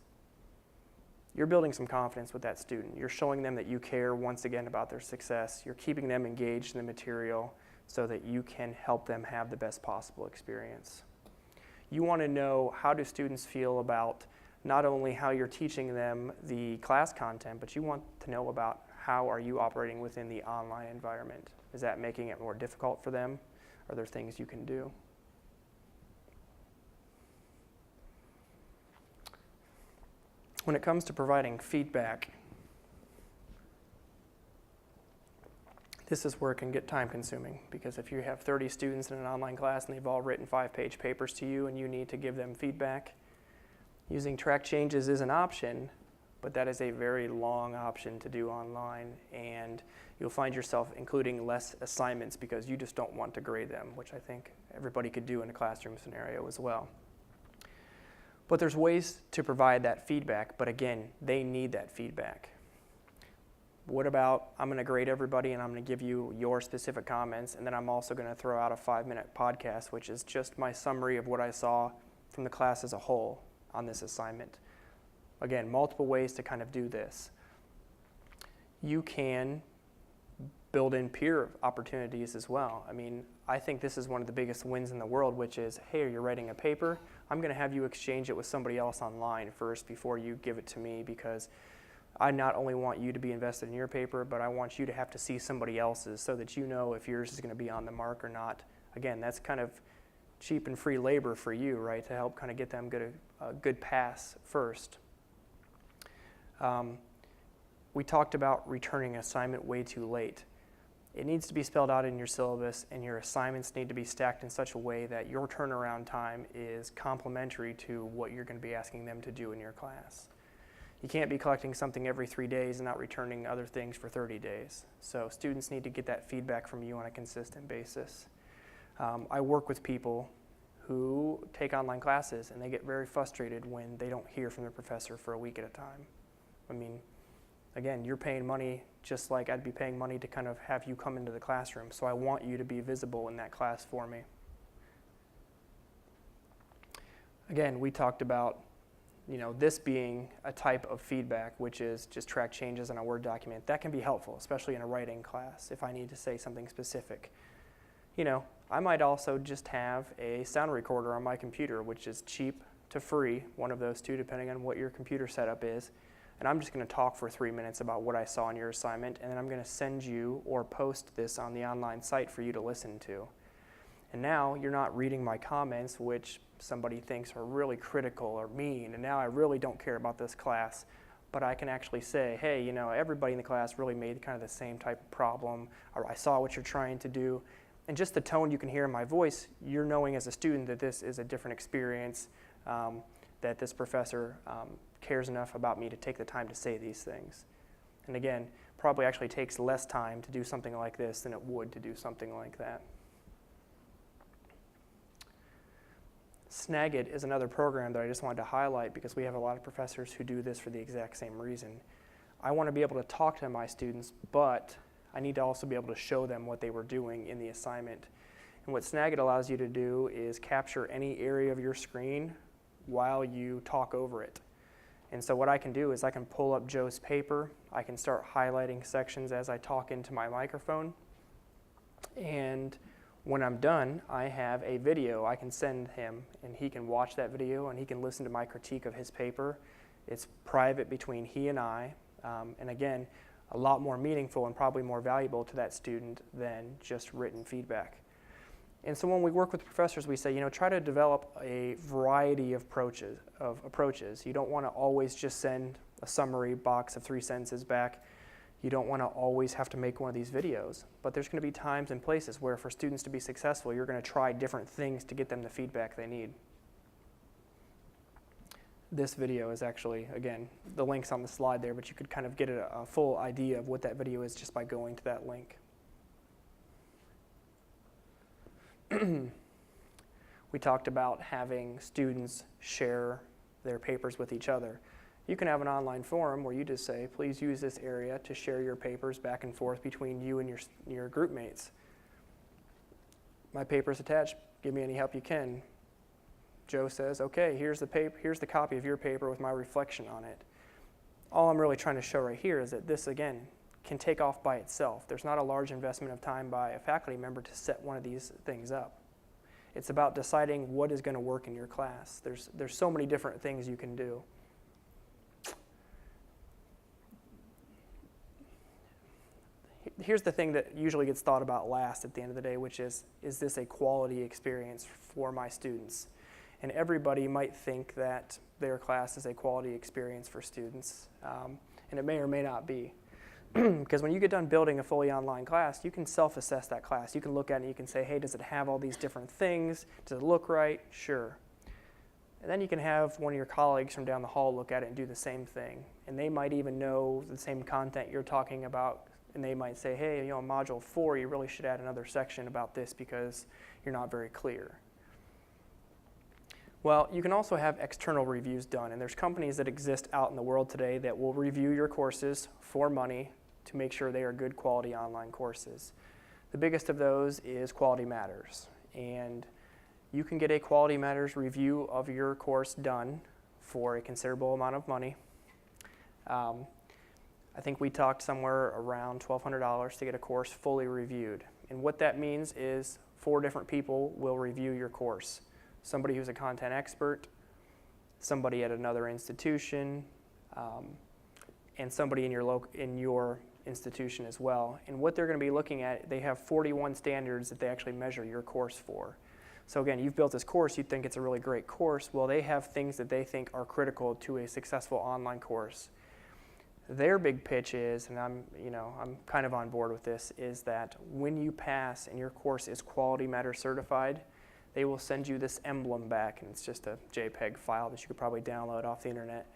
Speaker 1: you're building some confidence with that student. You're showing them that you care once again about their success. You're keeping them engaged in the material so that you can help them have the best possible experience. You want to know, how do students feel about not only how you're teaching them the class content, but you want to know about how are you operating within the online environment. Is that making it more difficult for them? Are there things you can do? When it comes to providing feedback, this is where it can get time consuming, because if you have 30 students in an online class and they've all written 5-page papers to you and you need to give them feedback, using track changes is an option, but that is a very long option to do online, and you'll find yourself including less assignments because you just don't want to grade them, which I think everybody could do in a classroom scenario as well. But there's ways to provide that feedback, but again, they need that feedback. What about, I'm going to grade everybody and I'm going to give you your specific comments, and then I'm also going to throw out a 5-minute podcast, which is just my summary of what I saw from the class as a whole on this assignment. Again, multiple ways to kind of do this. You can build in peer opportunities as well. I mean, I think this is one of the biggest wins in the world, which is, hey, you're writing a paper, I'm going to have you exchange it with somebody else online first before you give it to me, because I not only want you to be invested in your paper, but I want you to have to see somebody else's so that you know if yours is going to be on the mark or not. Again, that's kind of cheap and free labor for you, right, to help kind of get them a good pass first. We talked about returning an assignment way too late. It needs to be spelled out in your syllabus, and your assignments need to be stacked in such a way that your turnaround time is complementary to what you're going to be asking them to do in your class. You can't be collecting something every 3 days and not returning other things for 30 days. So students need to get that feedback from you on a consistent basis. I work with people who take online classes, and they get very frustrated when they don't hear from their professor for a week at a time. I mean, again, you're paying money just like I'd be paying money to kind of have you come into the classroom. So I want you to be visible in that class for me. Again, we talked about, this being a type of feedback, which is just track changes on a Word document. That can be helpful, especially in a writing class, if I need to say something specific. I might also just have a sound recorder on my computer, which is cheap to free, one of those two, depending on what your computer setup is. And I'm just going to talk for 3 minutes about what I saw in your assignment, and then I'm going to send you or post this on the online site for you to listen to. And now you're not reading my comments, which somebody thinks are really critical or mean, and now I really don't care about this class. But I can actually say, hey, everybody in the class really made kind of the same type of problem, or I saw what you're trying to do. And just the tone you can hear in my voice, you're knowing as a student that this is a different experience, that this professor cares enough about me to take the time to say these things. And again, probably actually takes less time to do something like this than it would to do something like that. Snagit is another program that I just wanted to highlight because we have a lot of professors who do this for the exact same reason. I want to be able to talk to my students, but I need to also be able to show them what they were doing in the assignment. And what Snagit allows you to do is capture any area of your screen while you talk over it. And so what I can do is I can pull up Joe's paper, I can start highlighting sections as I talk into my microphone, and when I'm done, I have a video I can send him, and he can watch that video and he can listen to my critique of his paper. It's private between he and I, and again, a lot more meaningful and probably more valuable to that student than just written feedback. And so when we work with professors, we say, try to develop a variety of approaches. You don't want to always just send a summary box of 3 sentences back. You don't want to always have to make one of these videos. But there's going to be times and places where for students to be successful, you're going to try different things to get them the feedback they need. This video is actually, again, the link's on the slide there, but you could kind of get a full idea of what that video is just by going to that link. We talked about having students share their papers with each other. You can have an online forum where you just say, please use this area to share your papers back and forth between you and your group mates. My paper's attached, give me any help you can. Joe says, okay, here's the copy of your paper with my reflection on it. All I'm really trying to show right here is that this, again, can take off by itself. There's not a large investment of time by a faculty member to set one of these things up. It's about deciding what is going to work in your class. There's so many different things you can do. Here's the thing that usually gets thought about last at the end of the day, which is this a quality experience for my students? And everybody might think that their class is a quality experience for students, and it may or may not be. Because when you get done building a fully online class, you can self-assess that class. You can look at it and you can say, hey, does it have all these different things? Does it look right? Sure. And then you can have one of your colleagues from down the hall look at it and do the same thing. And they might even know the same content you're talking about, and they might say, hey, in Module 4, you really should add another section about this because you're not very clear. Well, you can also have external reviews done, and there's companies that exist out in the world today that will review your courses for money to make sure they are good quality online courses. The biggest of those is Quality Matters, and you can get a Quality Matters review of your course done for a considerable amount of money. I think we talked somewhere around $1,200 to get a course fully reviewed, and what that means is 4 different people will review your course. Somebody who's a content expert, somebody at another institution, and somebody in your institution as well. And what they're going to be looking at, they have 41 standards that they actually measure your course for. So again, you've built this course, you think it's a really great course. Well, they have things that they think are critical to a successful online course. Their big pitch is, and I'm kind of on board with this, is that when you pass and your course is Quality Matters certified, they will send you this emblem back, and it's just a JPEG file that you could probably download off the internet.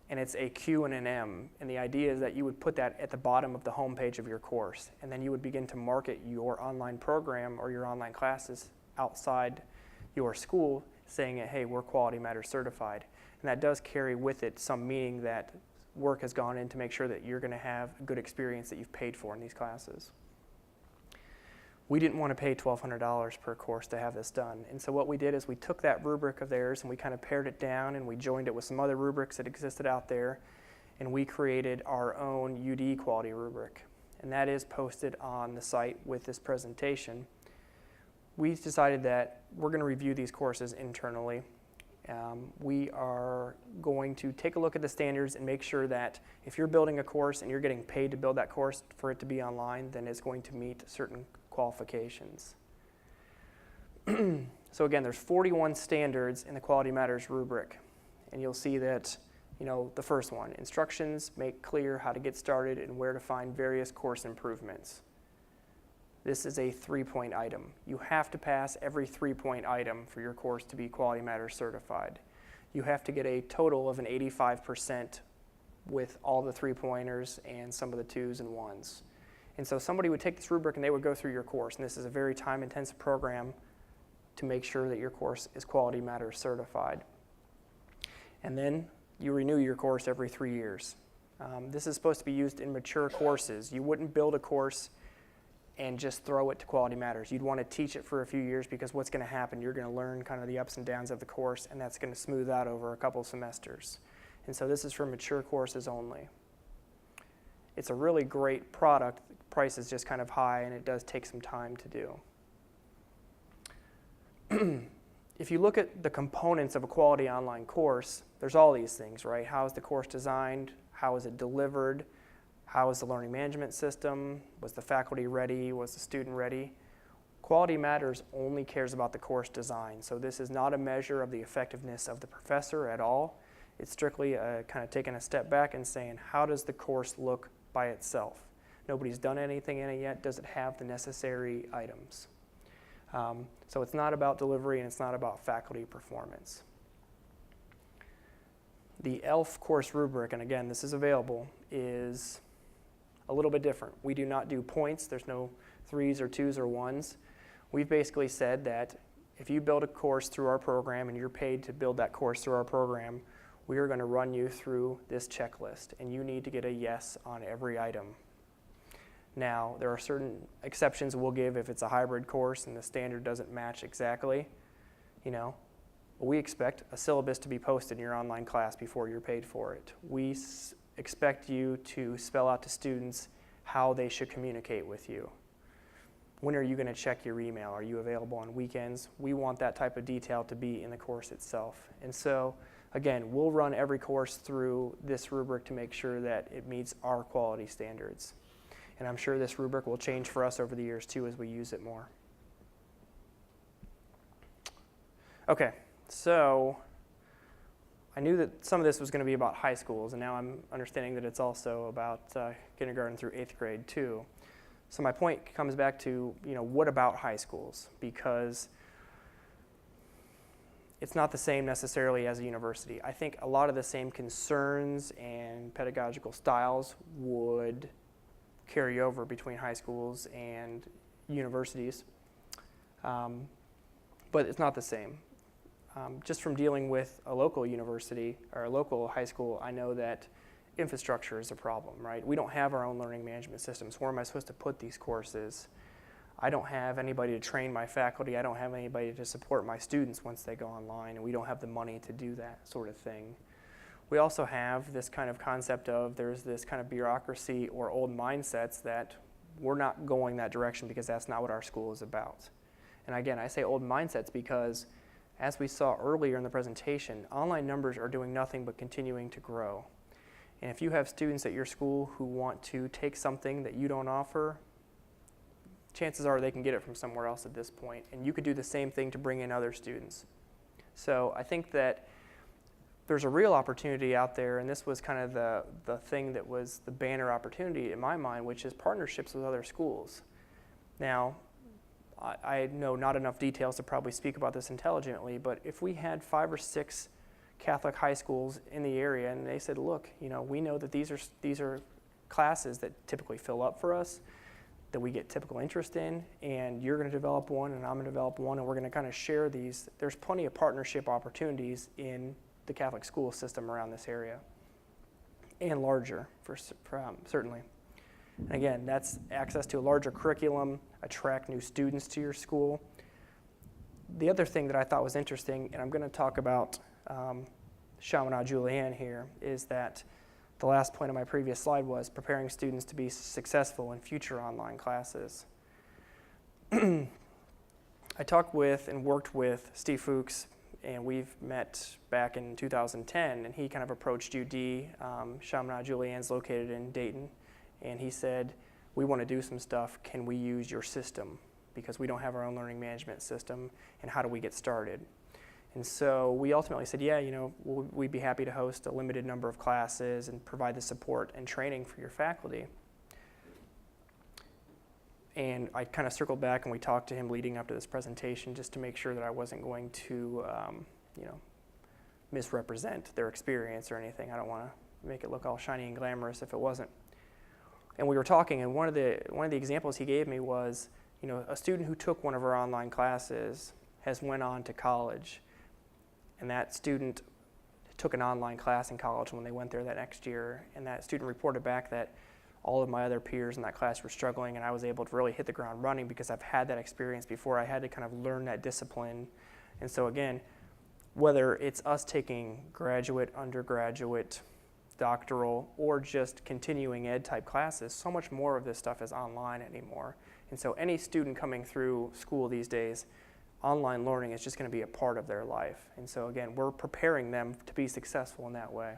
Speaker 1: And it's a Q and an M, and the idea is that you would put that at the bottom of the home page of your course, and then you would begin to market your online program or your online classes outside your school, saying, hey, we're Quality Matters certified. And that does carry with it some meaning that work has gone in to make sure that you're going to have a good experience that you've paid for in these classes. We didn't want to pay $1,200 per course to have this done. And so what we did is we took that rubric of theirs and we kind of pared it down and we joined it with some other rubrics that existed out there, and we created our own UD Quality Rubric. And that is posted on the site with this presentation. We decided that we're going to review these courses internally. We are going to take a look at the standards and make sure that if you're building a course and you're getting paid to build that course for it to be online, then it's going to meet certain qualifications. So again, there's 41 standards in the Quality Matters rubric, and you'll see that the first one, instructions make clear how to get started and where to find various course improvements. This is a 3-point item. You have to pass every 3-point item for your course to be Quality Matters certified. You have to get a total of an 85% with all the 3-pointers and some of the 2s and 1s. And so somebody would take this rubric and they would go through your course, and this is a very time-intensive program. to make sure that your course is Quality Matters certified. And then you renew your course every 3 years. This is supposed to be used in mature courses. You wouldn't build a course and just throw it to Quality Matters. You'd want to teach it for a few years, because what's going to happen, you're going to learn kind of the ups and downs of the course, and that's going to smooth out over a couple semesters. And so this is for mature courses only. It's a really great product. The price is just kind of high, and it does take some time to do. If you look at the components of a quality online course, there's all these things, right? How is the course designed? How is it delivered? How is the learning management system? Was the faculty ready? Was the student ready? Quality Matters only cares about the course design. So this is not a measure of the effectiveness of the professor at all. It's strictly kind of taking a step back and saying, how does the course look by itself? Nobody's done anything in it yet. Does it have the necessary items? So it's not about delivery, and it's not about faculty performance. The ELF course rubric, and again, this is available, is a little bit different. We do not do points. There's no 3s or 2s or 1s. We've basically said that if you build a course through our program and you're paid to build that course through our program, we are going to run you through this checklist, and you need to get a yes on every item. Now, there are certain exceptions we'll give if it's a hybrid course and the standard doesn't match exactly. We expect a syllabus to be posted in your online class before you're paid for it. We expect you to spell out to students how they should communicate with you. When are you going to check your email? Are you available on weekends? We want that type of detail to be in the course itself. And so, again, we'll run every course through this rubric to make sure that it meets our quality standards. And I'm sure this rubric will change for us over the years too as we use it more. Okay, so I knew that some of this was going to be about high schools, and now I'm understanding that it's also about kindergarten through 8th grade too. So my point comes back to, what about high schools? Because it's not the same necessarily as a university. I think a lot of the same concerns and pedagogical styles would carry over between high schools and universities, but it's not the same. Just from dealing with a local university or a local high school, I know that infrastructure is a problem, right? We don't have our own learning management systems. Where am I supposed to put these courses? I don't have anybody to train my faculty. I don't have anybody to support my students once they go online, and we don't have the money to do that sort of thing. We also have this kind of concept of there's this kind of bureaucracy or old mindsets that we're not going that direction because that's not what our school is about. And again, I say old mindsets because, as we saw earlier in the presentation, online numbers are doing nothing but continuing to grow. And if you have students at your school who want to take something that you don't offer, chances are they can get it from somewhere else at this point. And you could do the same thing to bring in other students. So I think that there's a real opportunity out there, and this was kind of the thing that was the banner opportunity in my mind, which is partnerships with other schools. Now, I know not enough details to probably speak about this intelligently, but if we had 5 or 6 Catholic high schools in the area and they said, look, we know that these are classes that typically fill up for us, that we get typical interest in, and you're going to develop one and I'm going to develop one, and we're going to kind of share these. There's plenty of partnership opportunities in the Catholic school system around this area, and larger, certainly. And again, that's access to a larger curriculum, attract new students to your school. The other thing that I thought was interesting, and I'm going to talk about Chaminade Julienne here, is that the last point of my previous slide was preparing students to be successful in future online classes. I talked with and worked with Steve Fuchs, and we've met back in 2010, and he kind of approached UD. Chaminade Julienne's located in Dayton, and he said, we want to do some stuff. Can we use your system? Because we don't have our own learning management system, and how do we get started? And so we ultimately said, yeah, we'd be happy to host a limited number of classes and provide the support and training for your faculty. And I kind of circled back and we talked to him leading up to this presentation just to make sure that I wasn't going to, misrepresent their experience or anything. I don't want to make it look all shiny and glamorous if it wasn't. And we were talking, and one of the examples he gave me was, a student who took one of our online classes has went on to college, and that student took an online class in college when they went there that next year, and that student reported back that all of my other peers in that class were struggling, and I was able to really hit the ground running because I've had that experience before. I had to kind of learn that discipline. And so again, whether it's us taking graduate, undergraduate, doctoral, or just continuing ed type classes, so much more of this stuff is online anymore. And so any student coming through school these days, online learning is just going to be a part of their life. And so again, we're preparing them to be successful in that way.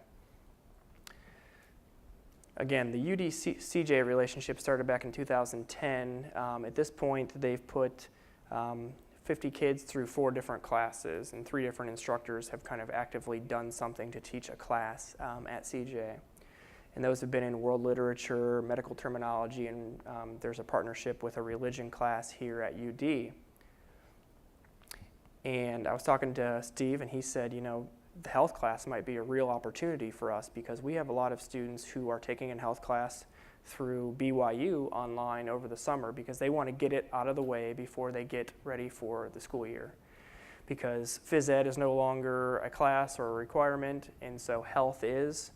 Speaker 1: Again, the UD-CJ relationship started back in 2010. At this point, they've put 50 kids through 4 different classes, and 3 different instructors have kind of actively done something to teach a class at CJ. And those have been in world literature, medical terminology, and there's a partnership with a religion class here at UD. And I was talking to Steve, and he said, you know, the health class might be a real opportunity for us because we have a lot of students who are taking a health class through BYU online over the summer because they want to get it out of the way before they get ready for the school year. Because phys ed is no longer a class or a requirement, and so health is.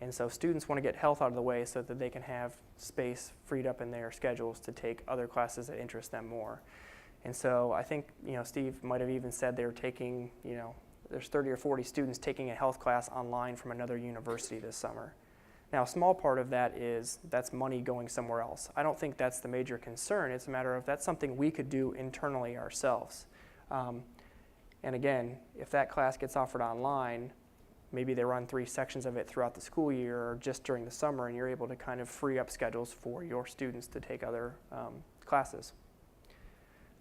Speaker 1: And so students want to get health out of the way so that they can have space freed up in their schedules to take other classes that interest them more. And so I think, you know, Steve might have even said they're taking, you know, there's 30 or 40 students taking a health class online from another university this summer. Now, a small part of that is that's money going somewhere else. I don't think that's the major concern. It's a matter of that's something we could do internally ourselves. And again, if that class gets offered online, maybe they run 3 sections of it throughout the school year or just during the summer, and you're able to kind of free up schedules for your students to take other classes.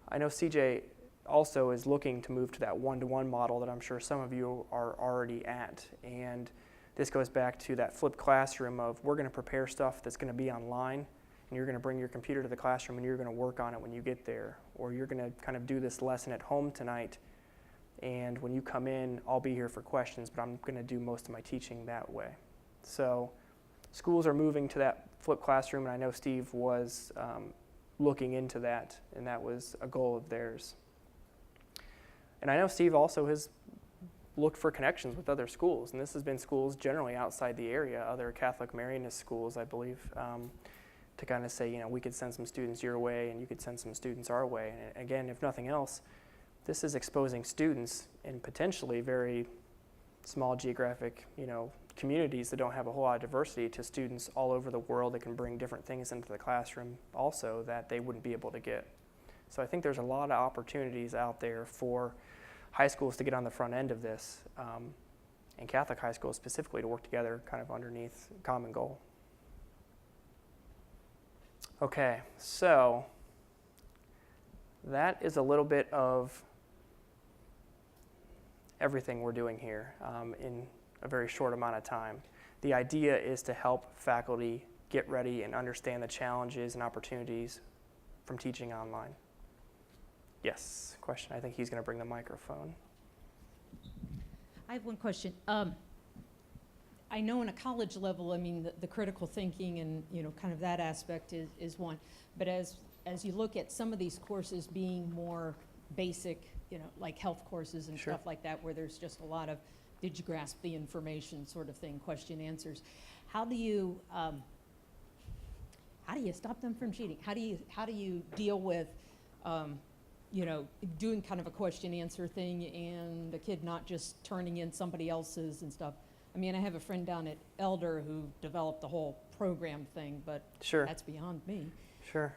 Speaker 1: I know CJ also is looking to move to that one-to-one model that I'm sure some of you are already at. And this goes back to that flipped classroom of we're going to prepare stuff that's going to be online, and you're going to bring your computer to the classroom and you're going to work on it when you get there. Or you're going to kind of do this lesson at home tonight, and when you come in, I'll be here for questions, but I'm going to do most of my teaching that way. So schools are moving to that flipped classroom, and I know Steve was looking into that, and that was a goal of theirs. And I know Steve also has looked for connections with other schools, and this has been schools generally outside the area, other Catholic Marianist schools, I believe, to kind of say, you know, we could send some students your way and you could send some students our way. And again, if nothing else, this is exposing students in potentially very small geographic, you know, communities that don't have a whole lot of diversity to students all over the world that can bring different things into the classroom also that they wouldn't be able to get. So I think there's a lot of opportunities out there for high schools to get on the front end of this, and Catholic high schools specifically to work together kind of underneath a common goal. Okay, so that is a little bit of everything we're doing here in a very short amount of time. The idea is to help faculty get ready and understand the challenges and opportunities from teaching online. Yes, question. I think he's going to bring the microphone.
Speaker 3: I have one question. I know in a college level, I mean, the critical thinking and, you know, kind of that aspect is one. But as you look at some of these courses being more basic, you know, like health courses and
Speaker 1: Sure.
Speaker 3: stuff like that, where there's just a lot of, did you grasp the information sort of thing, question answers. How do you stop them from cheating? How do you deal with, you know, doing kind of a question answer thing and the kid not just turning in somebody else's and stuff? I mean, I have a friend down at Elder who developed the whole program thing, but
Speaker 1: Sure.
Speaker 3: that's beyond me.
Speaker 1: Sure.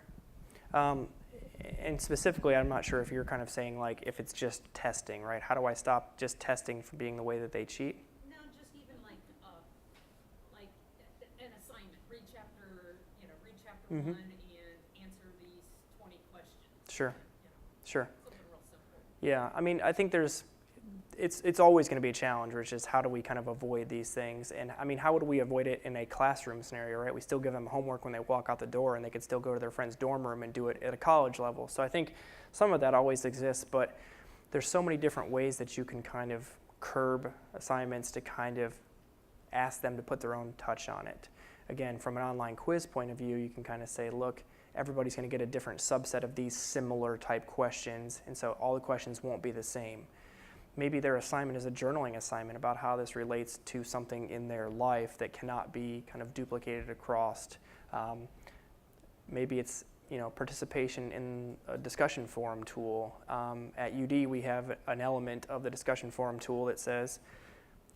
Speaker 1: And specifically, I'm not sure if you're kind of saying like if it's just testing, right? How do I stop just testing from being the way that they cheat?
Speaker 2: No, just even like an assignment, read chapter
Speaker 1: Mhm.
Speaker 2: 1 and answer these 20 questions.
Speaker 1: Sure.
Speaker 2: You know,
Speaker 1: Sure.
Speaker 2: something real simple.
Speaker 1: Yeah, I mean, I think it's always going to be a challenge, which is how do we kind of avoid these things? And I mean, how would we avoid it in a classroom scenario, right? We still give them homework when they walk out the door, and they could still go to their friend's dorm room and do it at a college level. So I think some of that always exists, but there's so many different ways that you can kind of curb assignments to kind of ask them to put their own touch on it. Again, from an online quiz point of view, you can kind of say, look, everybody's going to get a different subset of these similar type questions, and so all the questions won't be the same. Maybe their assignment is a journaling assignment about how this relates to something in their life that cannot be kind of duplicated across. Maybe it's participation in a discussion forum tool. At UD, we have an element of the discussion forum tool that says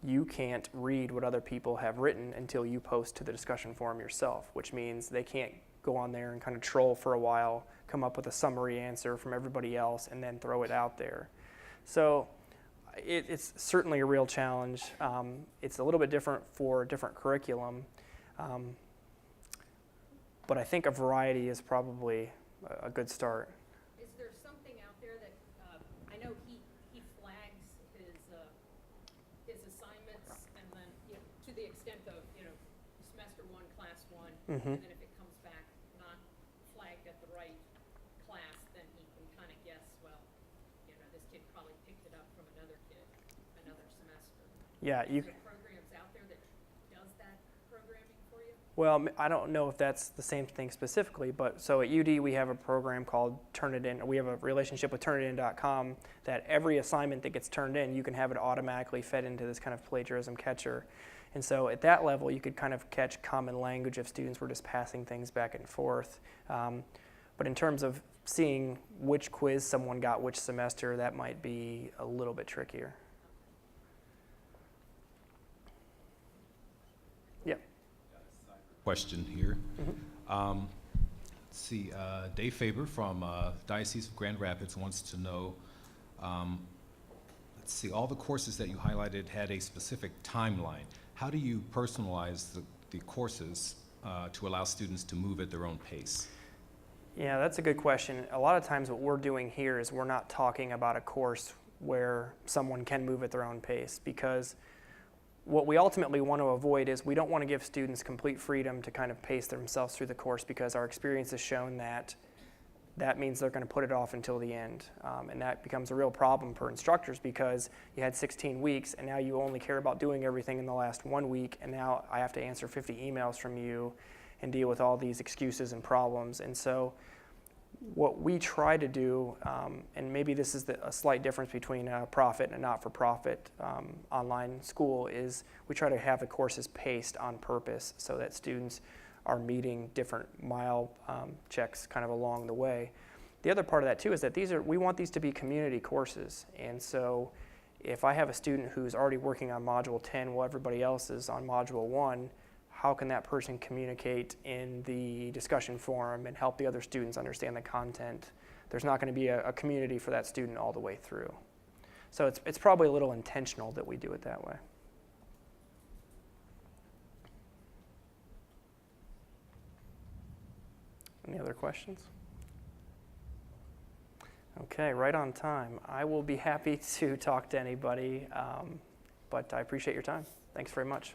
Speaker 1: you can't read what other people have written until you post to the discussion forum yourself, which means they can't go on there and kind of troll for a while, come up with a summary answer from everybody else, and then throw it out there. So it's certainly a real challenge. It's a little bit different for a different curriculum. But I think a variety is probably a good start.
Speaker 2: Is there something out there that, I know he flags his assignments and then, to the extent of, semester 1, class 1, and then if it comes back not flagged at the right class, then he can kind of guess, well, this kid probably picked it up from another kid, another semester.
Speaker 1: Yeah, you.
Speaker 2: Is there programs out there that does that programming for you?
Speaker 1: Well, I don't know if that's the same thing specifically, but so at UD we have a program called Turn It In. We have a relationship with turnitin.com that every assignment that gets turned in, you can have it automatically fed into this kind of plagiarism catcher. And so at that level, you could kind of catch common language if students were just passing things back and forth. But in terms of seeing which quiz someone got which semester, that might be a little bit trickier. Yeah.
Speaker 4: Question here. Let's see, Dave Faber from Diocese of Grand Rapids wants to know, let's see, all the courses that you highlighted had a specific timeline. How do you personalize the courses to allow students to move at their own pace?
Speaker 1: Yeah, that's a good question. A lot of times what we're doing here is we're not talking about a course where someone can move at their own pace, because what we ultimately want to avoid is we don't want to give students complete freedom to kind of pace themselves through the course, because our experience has shown that that means they're going to put it off until the end. And that becomes a real problem for instructors, because you had 16 weeks and now you only care about doing everything in the last 1 week, and now I have to answer 50 emails from you and deal with all these excuses and problems. And so what we try to do, and maybe this is a slight difference between a profit and a not-for-profit online school, is we try to have the courses paced on purpose so that students are meeting different mile checks kind of along the way. The other part of that too is that we want these to be community courses, and so if I have a student who's already working on Module 10 while everybody else is on Module 1, how can that person communicate in the discussion forum and help the other students understand the content? There's not going to be a community for that student all the way through. So it's probably a little intentional that we do it that way. Any other questions? Okay, right on time. I will be happy to talk to anybody, but I appreciate your time. Thanks very much.